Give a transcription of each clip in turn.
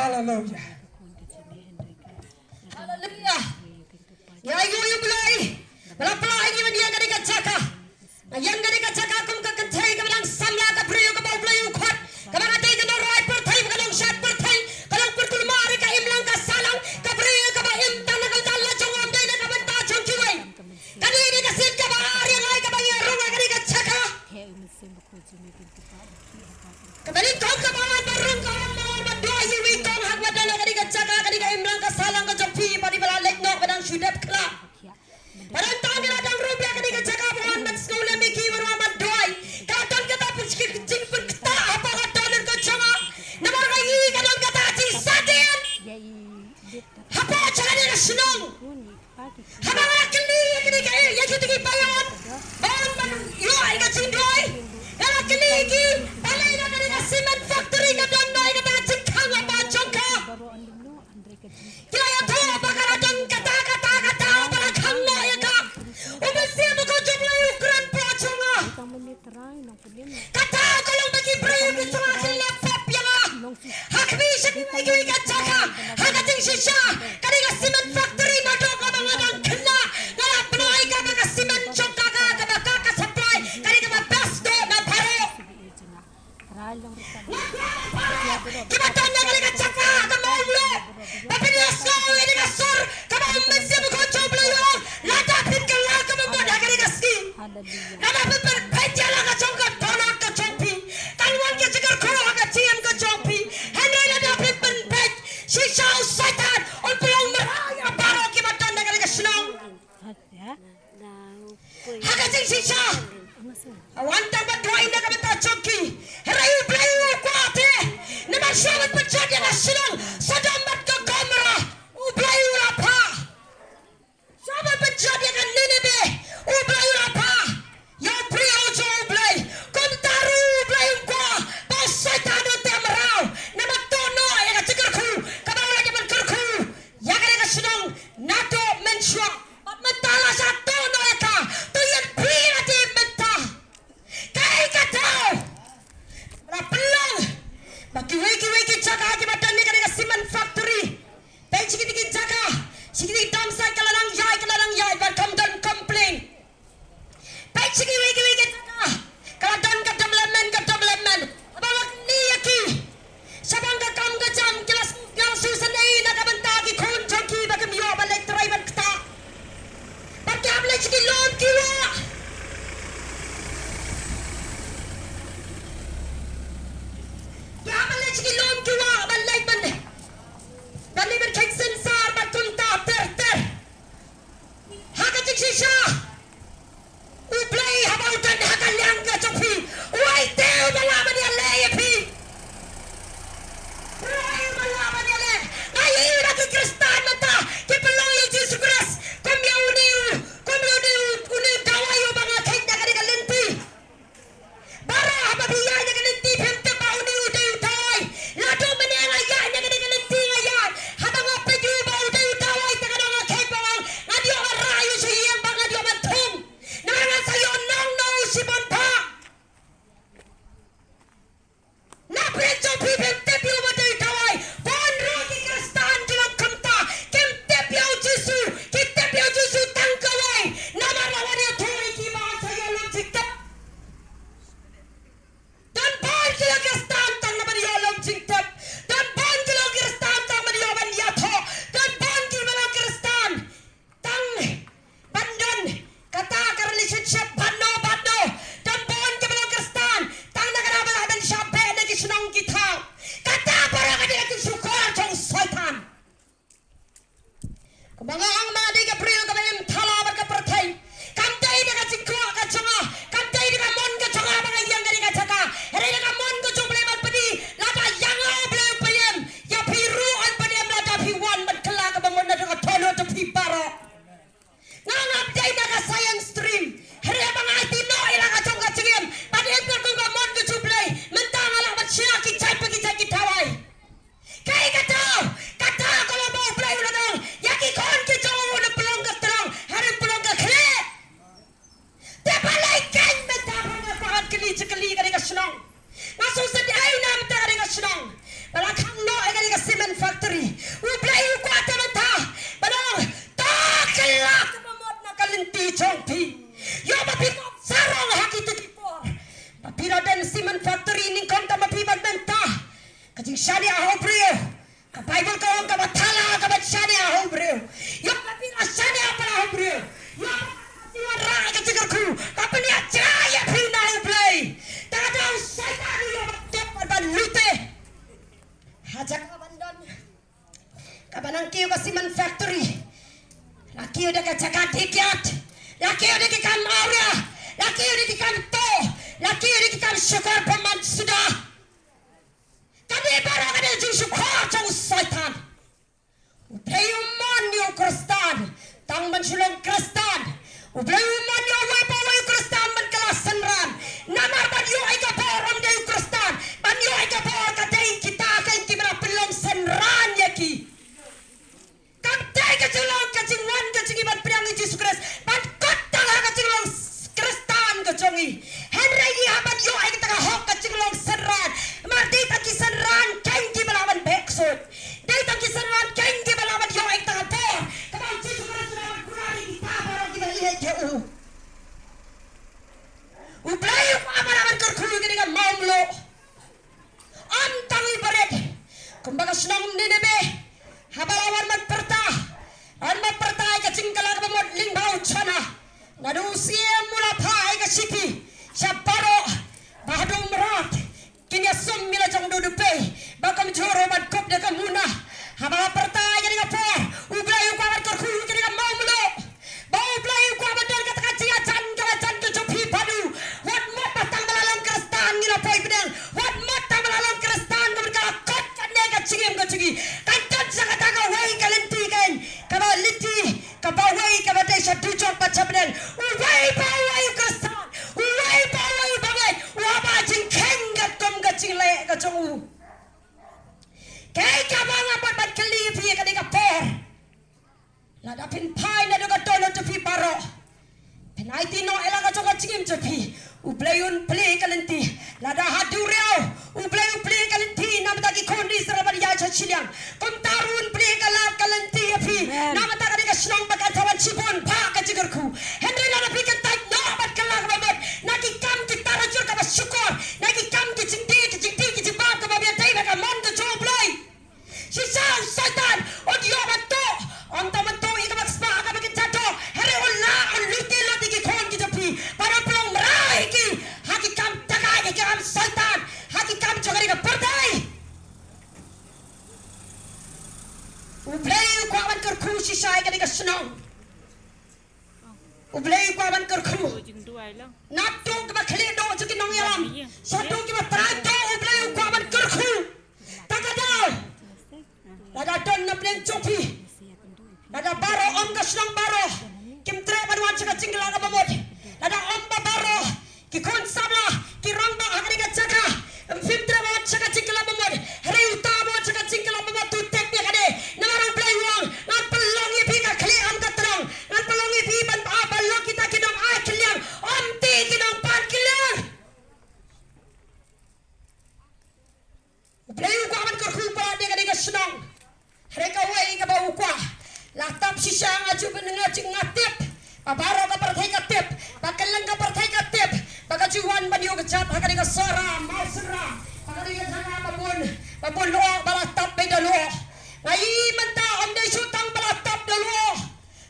Hallelujah. Hallelujah. Ya ayu belai. Berapa lagi dia kali kacaka. Yang kali kacaka kum ka kentai ka lang samla ka priyo ka belai ukhat. Ka ba tay ka roy per thai ka long shat per thai. Ka lang per tul mari ka imlang ka salang ka priyo ka ba im tan ka dalla chongam dai na ka banta chong chiwai. Kani ni ka sit ka ba ari ngai ka ba ya runga kali kacaka. Ka balik kau ka ba barung ka ma dua yu kong hak wa dalla kali kacaka kali ka imlang ka salang ka jompi padi bala lek nok badang sudap kla. Padang tang kita dang rupiah ketika cakap orang dan sekolah miki berwamat doai. Kadang kita pergi jing perkata apa kata dan kacama. Nomor lagi kadang kata cing saden. Apa cara dia senang? Apa orang keli ketika ya kita pergi bayan. Bayan man yo ay kacing doai. Kalau keli ki balai nak ketika cement factory kadang doai kata cing kang apa congka. Kira ya tahu apa kadang kata apa kang nak ya kak. Umesnya bukan jumlah ukuran pelacunga. Kata kalau bagi beri bicara laptop yang hak bisa dimiliki kacaka. Hak kacing sisa. Kadang cement factory nadok kadang kena. Kalau penuai kadang cement congka kadang supply. Kadang best do na paro. Kita tanya kadang kacaka kamu belum. Tapi dia sekolah ini kasur. Kamu umesnya bukan jumlah yang lada pinggir lah kamu mudah kadang kasih. Nada pinggir penjala kacongka tolak kacongpi. Kaluan kecikar koro kaciem kacongpi. Hendak nada pinggir pej. Sisa usaitan. On pulang meraya baru kita tanda kadang kesenang. Hakacing sisa. Awanta berdua indah kami tak congki. Herayu belayu kuate. Nama sahabat berjadi kesenang. Sedambat ke kamera. Belayu apa? Sahabat berjadi kan Ninebe. Belayu apa? Yang pria ojo belai. Kontaru belayu kuah. Pasai tanu temerau. Nama tono yang kecerku. Kamu lagi berkata. ahau brio. Ka Bible ka orang ka batala ka batshane ahau brio. Yo ka pina shane apa ahau brio. Yo ka rai ka cigarku. Ka pina caya pina ahau play. Tak ada syaitan yo ban lute. Hajak ka bandon. Ka banang kiyo ka Siman Factory. Laki udah ka jaga dikiat. Laki udah ki kam auria. Laki udah ki kam to. Laki udah ki kam syukur peman sudah. Kadi barang ada jing syukur jauh syaitan. Ublayu man yo Kristan. Tang mensulung Kristan. Ublayu man yo wai Kristan man kelas senran. Namar ban yo aika borom de Kristan. Ban yo aika bor kadai kita kan kimana pelong senran yaki. Kamtai kecilong kecing wan kecing iban priang Yesus Kristus. Ban kota lah kecing long Kristan kecongi. Henry haban yo aika tengah hok kecing long senran. Marti taki senran kain ki balawan beksud. Dei taki senran kain ki balawan yo aika tengah bor. Kamang Yesus Kristus lawan kurari kita baru kita lihat jauh. Ublayu amaraman kerkulu kini kan maumlo. Am tangi bered. Kumbaga senang Ninebe. Habalawan magperta. An magperta ay kacing kalag mamod lingbao chana. Nadusiya mula pa ay kasipi. Siya baro. Bahadong merat. Kinyasum mila jang dudupe. Bakam joro madkop na kamuna. Habala perta ay kani kapor. Ublayu kawan kerkulu kini kan maumlo. Bau ublayu kawan dan kata-kacing acan kalacan kecupi padu. Wat mat batang melalong Kristan ngila poy pedang. Wat mat batang melalong Kristan kemerkala kot kane kacingim kacingi. Kantot sa kataga way kalenti kan. Kaba liti. Kaba way kaba desa dujok baca pedang. Uway baway Kristan. Uway baway baway. Waba jingkeng gatom kacing lek kacongu. Kay kabang apat bat kelipi kani kapor. Ladapin pai na doga tono tepi baro. Penaiti no ela ka jonga cingim tepi. Ublayun play kalenti. Lada haduriau. Ublayu play kalenti nama tagi kondi serabat ya chiliang. Komtarun play kalat kalenti api. Nama tagi ka senang bakat tawan cibon pa ka jigerku. Henry lada pikan tai no bat kalah babat. Nagi kam kita rajur ka syukur. Nagi kam ki jingdi ba ka babian tai ka mon ka joblay. Sisang syaitan odio bato. Om taman to ika makspa ka bikin jato. Hari ulla on luti ki kon ki japi. Para pelong merai ki. Haki kam takai ki kam syaitan. Haki kam jogari ka perdai. Ublayu kwawan kerku sisai ka dika senang. Ublayu kwawan kerku. Nato ki ba khali do juki nong yalam. Satu ki ba trai do ublayu kwawan kerku. Takadal. Lada don na pleng chopi. Lada baro om ka senang baro. Kim tre banuan cika cingla ka mamot. Lada om ba baro. Ki kon sabla. Ki rangba agari ka caka. Fim tre banuan cika cingla mamot. Hari utama cika cingla mamot tu tek ni kade. Namaro play wang. Ngan pelong ipi ka kli am ka terang. Ngan pelong ipi ban balong kita kidong ay kiliang. Om ti kidong pan kiliang. Play ko aman kerku pala dia kade ka senang. Mereka wai ka bau kwa. Latap sisa ngaju benenga cing ngatip. Pabaro ka perthai ka tip. Bakalang ka perthai ka tip. Bakajuan banyo ka chat hakari ka sora mau sera. Hakari ka jaga babon lo balatap be dalo. Ngai menta om dei sutang balatap dalo.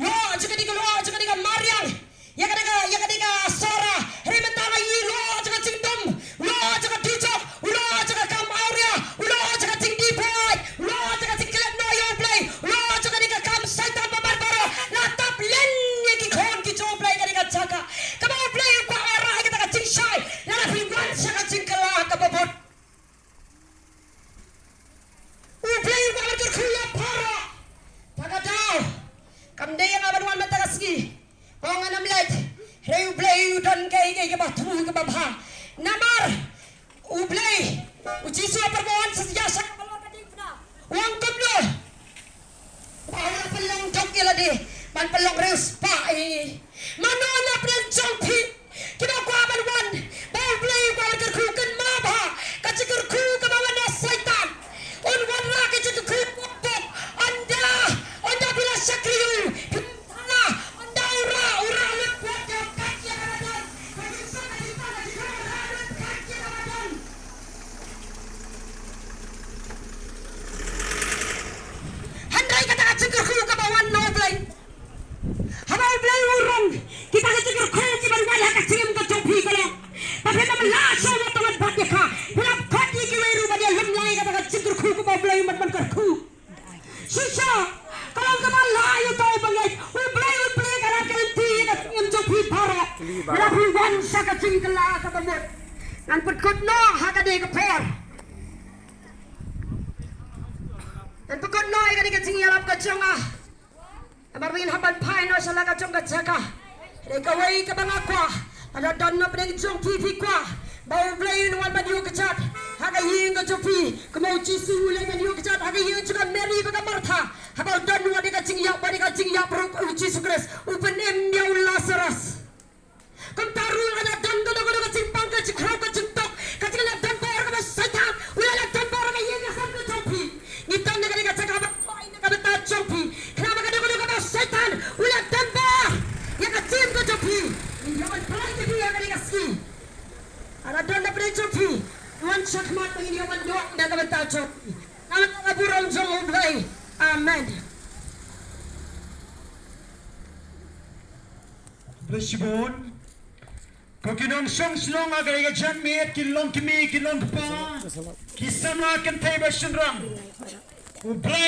Lo juga di ka mariang. Ya ka sora. Heri menta ngai lo juga cing dum. Lo juga dijok. Lo juga kam auria. Lo juga cing diboy. Lo juga cing kelak no yo play. Lo juga di ka kam syaitan babarbaro. Latap len ye ki khon ki jo play ka di ka jaga. Kama play ko ara kita ka cing sai. Lala pingwan sa ka cing kala ka babot. Play ko ka khula para. Tagadao. Kam de yang aban mata kasgi. Pong anam let. Reu play don kay ka batu ka babha. Namar. Ublay. Ujisu perbawan sejasa kalau kading na. Wang kumlo. Wala pelong jok ila di. Man pelong reus pa eh. Manona pelong jongpi. Kina ko aban wan. Ublay ko aban kerkukan mabha. Kacik kerku kabawan na syaitan. Un wan ra kacik kerku pok. Anda bila sakriu. Pintana. Anda ura ulit buat jok kaki karadan. Kaki sana di mana di karadan kaki karadan. มันkerku. Sisa kalau kamu layu tahu bangai, ulplay kalau kerenti yang jopi para. Lalu wan sakat cingkala ketemu. Nan pekut no hakade keper. Dan pekut no ikadi kecingyalap kecengah. Amarwin haban pai no salah kacung kecaka. Rekawai ke bangakwa. Ada dana pedang jong pipi kwa. Bau blain wan maju kecat. Haga ying ke jopi. Kemau cisu ulai maju kecat. Haga ying juga Mary baka Martha. Habau danu ade kacing yak bade kacing yak perut uci sukres. Upen emnya Lazarus. Kentaru ada dan dodo kacing pang kacing krau kacing tok. Kacing lap dan por ke setan. Ulai lap dan por ke ying asam ke jopi. Ngitan negara kacang kabat pai negara ta jopi. Kenapa kada ke setan? Ulai dan por. Ya kacing ke jopi. Yaman pai ke dia kali kaski. Ada dana pada jopi. Wan sakmat ini yaman doa negara ta jopi. Nama kaburam jong ublai. Amen. Bless you, Lord. Kokinong song slong agay gajan miet kilong kimi kilong pa. Kisama kan tay basyunrang. Ublay